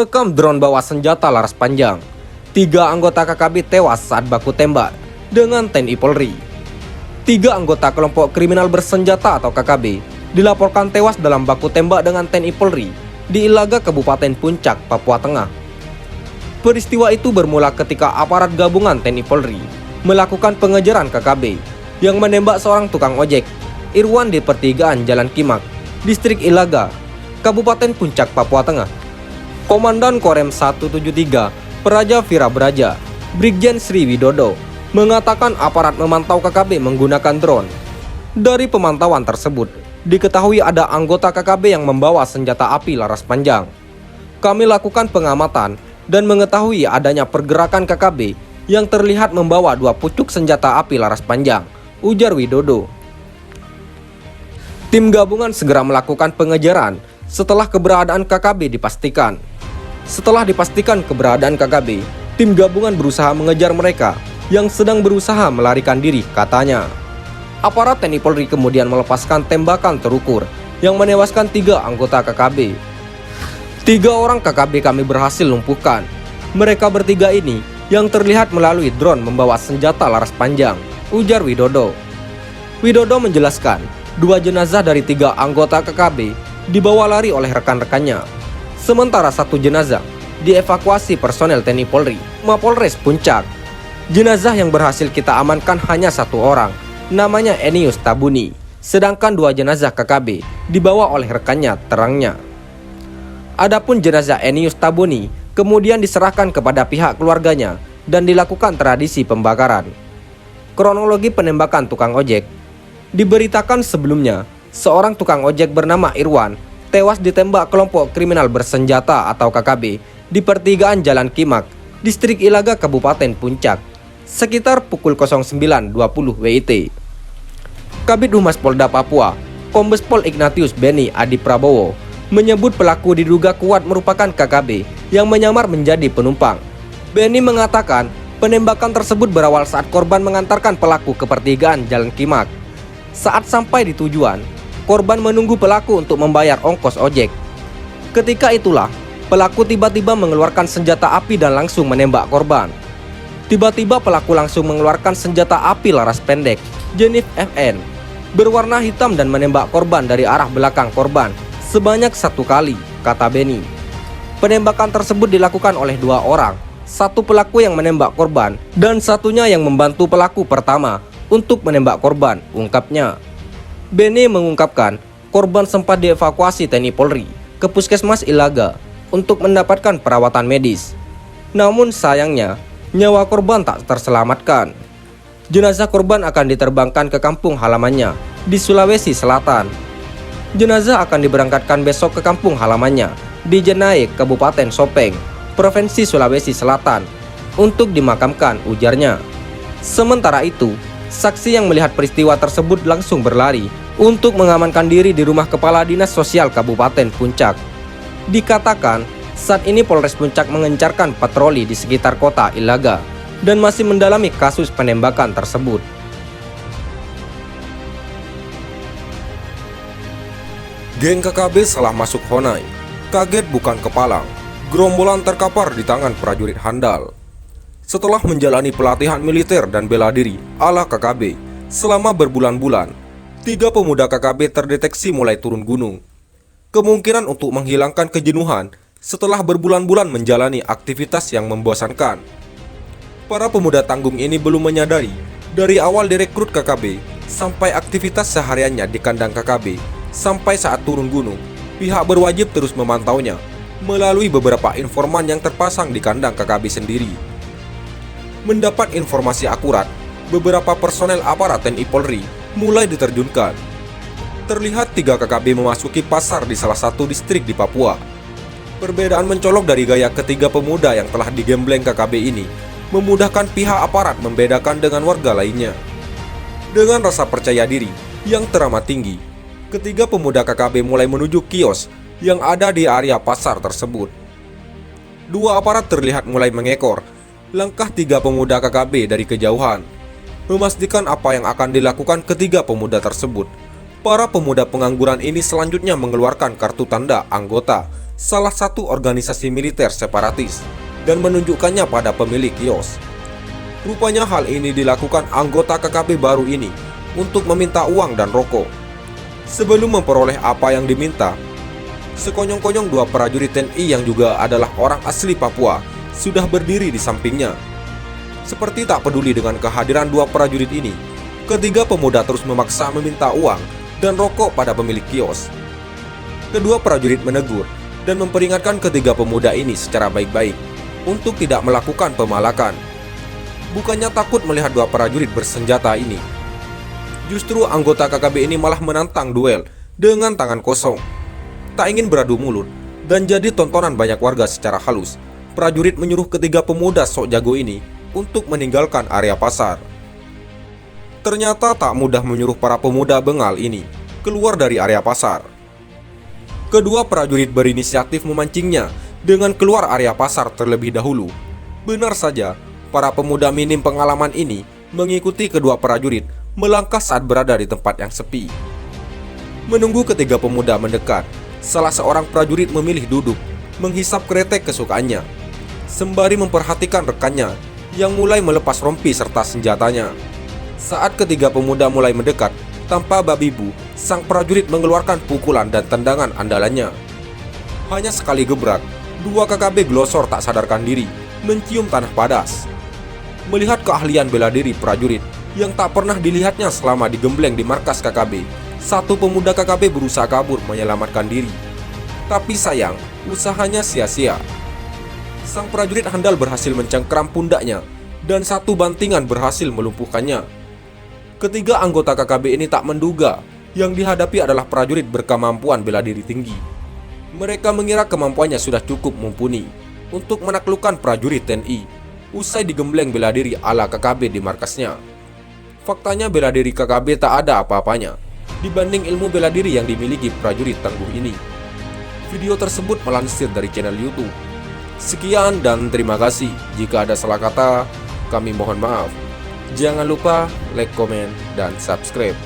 Terekam drone bawa senjata laras panjang. 3 anggota KKB tewas saat baku tembak dengan TNI Polri. 3 anggota kelompok kriminal bersenjata atau KKB dilaporkan tewas dalam baku tembak dengan TNI Polri di Ilaga, Kabupaten Puncak, Papua Tengah. Peristiwa itu bermula ketika aparat gabungan TNI Polri melakukan pengejaran KKB yang menembak seorang tukang ojek, Irwan, di pertigaan Jalan Kimak, Distrik Ilaga, Kabupaten Puncak, Papua Tengah. Komandan Korem 173 Praja Vira Braja, Brigjen Sri Widodo, mengatakan aparat memantau KKB menggunakan drone. Dari pemantauan tersebut, diketahui ada anggota KKB yang membawa senjata api laras panjang. Kami lakukan pengamatan dan mengetahui adanya pergerakan KKB yang terlihat membawa 2 pucuk senjata api laras panjang, ujar Widodo. Tim gabungan segera melakukan pengejaran setelah keberadaan KKB dipastikan. Setelah dipastikan keberadaan KKB, tim gabungan berusaha mengejar mereka yang sedang berusaha melarikan diri, katanya. Aparat TNI Polri kemudian melepaskan tembakan terukur yang menewaskan 3 anggota KKB. 3 orang KKB kami berhasil lumpuhkan. Mereka bertiga ini yang terlihat melalui drone membawa senjata laras panjang, ujar Widodo. Widodo menjelaskan, 2 jenazah dari 3 anggota KKB dibawa lari oleh rekan-rekannya. Sementara 1 jenazah dievakuasi personel TNI Polri, Mapolres Puncak. Jenazah yang berhasil kita amankan hanya 1 orang, namanya Enius Tabuni. Sedangkan 2 jenazah KKB dibawa oleh rekannya, terangnya. Adapun jenazah Enius Tabuni kemudian diserahkan kepada pihak keluarganya dan dilakukan tradisi pembakaran. Kronologi penembakan tukang ojek diberitakan sebelumnya, seorang tukang ojek bernama Irwan tewas ditembak kelompok kriminal bersenjata atau KKB di pertigaan Jalan Kimak, Distrik Ilaga, Kabupaten Puncak, sekitar pukul 09.20 WIT. Kabid Humas Polda Papua, Kombes Pol Ignatius Beni Adi Prabowo, menyebut pelaku diduga kuat merupakan KKB yang menyamar menjadi penumpang. Beni mengatakan penembakan tersebut berawal saat korban mengantarkan pelaku ke pertigaan Jalan Kimak. Saat sampai di tujuan, korban menunggu pelaku untuk membayar ongkos ojek. Ketika itulah, pelaku tiba-tiba mengeluarkan senjata api dan langsung menembak korban. Tiba-tiba pelaku langsung mengeluarkan senjata api laras pendek, jenis FN, berwarna hitam dan menembak korban dari arah belakang korban sebanyak 1 kali, kata Beni. Penembakan tersebut dilakukan oleh 2 orang, 1 pelaku yang menembak korban dan satunya yang membantu pelaku pertama untuk menembak korban, ungkapnya. Beni mengungkapkan, korban sempat dievakuasi TNI Polri ke Puskesmas Ilaga untuk mendapatkan perawatan medis. Namun sayangnya, nyawa korban tak terselamatkan. Jenazah korban akan diterbangkan ke kampung halamannya di Sulawesi Selatan. Jenazah akan diberangkatkan besok ke kampung halamannya di Jenai, Kabupaten Sopeng, Provinsi Sulawesi Selatan, untuk dimakamkan, ujarnya. Sementara itu, saksi yang melihat peristiwa tersebut langsung berlari untuk mengamankan diri di rumah Kepala Dinas Sosial Kabupaten Puncak. Dikatakan, saat ini Polres Puncak mengencarkan patroli di sekitar kota Ilaga dan masih mendalami kasus penembakan tersebut. Geng KKB salah masuk Honai, kaget bukan kepalang, gerombolan terkapar di tangan prajurit handal. Setelah menjalani pelatihan militer dan bela diri ala KKB selama berbulan-bulan, 3 pemuda KKB terdeteksi mulai turun gunung. Kemungkinan untuk menghilangkan kejenuhan setelah berbulan-bulan menjalani aktivitas yang membosankan. Para pemuda tanggung ini belum menyadari, dari awal direkrut KKB sampai aktivitas sehariannya di kandang KKB, sampai saat turun gunung, pihak berwajib terus memantaunya melalui beberapa informan yang terpasang di kandang KKB sendiri. Mendapat informasi akurat, beberapa personel aparat TNI Polri mulai diterjunkan. Terlihat 3 KKB memasuki pasar di salah satu distrik di Papua. Perbedaan mencolok dari gaya ketiga pemuda yang telah digembleng KKB ini memudahkan pihak aparat membedakan dengan warga lainnya. Dengan rasa percaya diri yang teramat tinggi, ketiga pemuda KKB mulai menuju kios yang ada di area pasar tersebut. 2 aparat terlihat mulai mengekor langkah 3 pemuda KKB dari kejauhan, memastikan apa yang akan dilakukan ketiga pemuda tersebut. Para pemuda pengangguran ini selanjutnya mengeluarkan kartu tanda anggota salah satu organisasi militer separatis, dan menunjukkannya pada pemilik kios. Rupanya hal ini dilakukan anggota KKB baru ini untuk meminta uang dan rokok. Sebelum memperoleh apa yang diminta, sekonyong-konyong 2 prajurit TNI yang juga adalah orang asli Papua sudah berdiri di sampingnya. Seperti tak peduli dengan kehadiran 2 prajurit ini, ketiga pemuda terus memaksa meminta uang dan rokok pada pemilik kios. Kedua prajurit menegur dan memperingatkan ketiga pemuda ini secara baik-baik untuk tidak melakukan pemalakan. Bukannya takut melihat 2 prajurit bersenjata ini, justru anggota KKB ini malah menantang duel dengan tangan kosong. Tak ingin beradu mulut dan jadi tontonan banyak warga secara halus, prajurit menyuruh ketiga pemuda sok jago ini untuk meninggalkan area pasar. Ternyata tak mudah menyuruh para pemuda bengal ini keluar dari area pasar. Kedua prajurit berinisiatif memancingnya dengan keluar area pasar terlebih dahulu. Benar saja, para pemuda minim pengalaman ini mengikuti kedua prajurit melangkah saat berada di tempat yang sepi. Menunggu ketiga pemuda mendekat, salah seorang prajurit memilih duduk, menghisap kretek kesukaannya, sembari memperhatikan rekannya yang mulai melepas rompi serta senjatanya. Saat ketiga pemuda mulai mendekat, tanpa babi bu, sang prajurit mengeluarkan pukulan dan tendangan andalannya. Hanya sekali gebrak, 2 KKB glosor tak sadarkan diri, mencium tanah padas. Melihat keahlian bela diri prajurit yang tak pernah dilihatnya selama digembleng di markas KKB, satu pemuda KKB berusaha kabur menyelamatkan diri. Tapi sayang, usahanya sia-sia. Sang prajurit handal berhasil mencengkram pundaknya dan satu bantingan berhasil melumpuhkannya. Ketiga anggota KKB ini tak menduga yang dihadapi adalah prajurit berkemampuan bela diri tinggi. Mereka mengira kemampuannya sudah cukup mumpuni untuk menaklukkan prajurit TNI usai digembleng bela diri ala KKB di markasnya. Faktanya bela diri KKB tak ada apa-apanya dibanding ilmu bela diri yang dimiliki prajurit tangguh ini. Video tersebut melansir dari channel YouTube. Sekian dan terima kasih. Jika ada salah kata, kami mohon maaf. Jangan lupa like, komen, dan subscribe.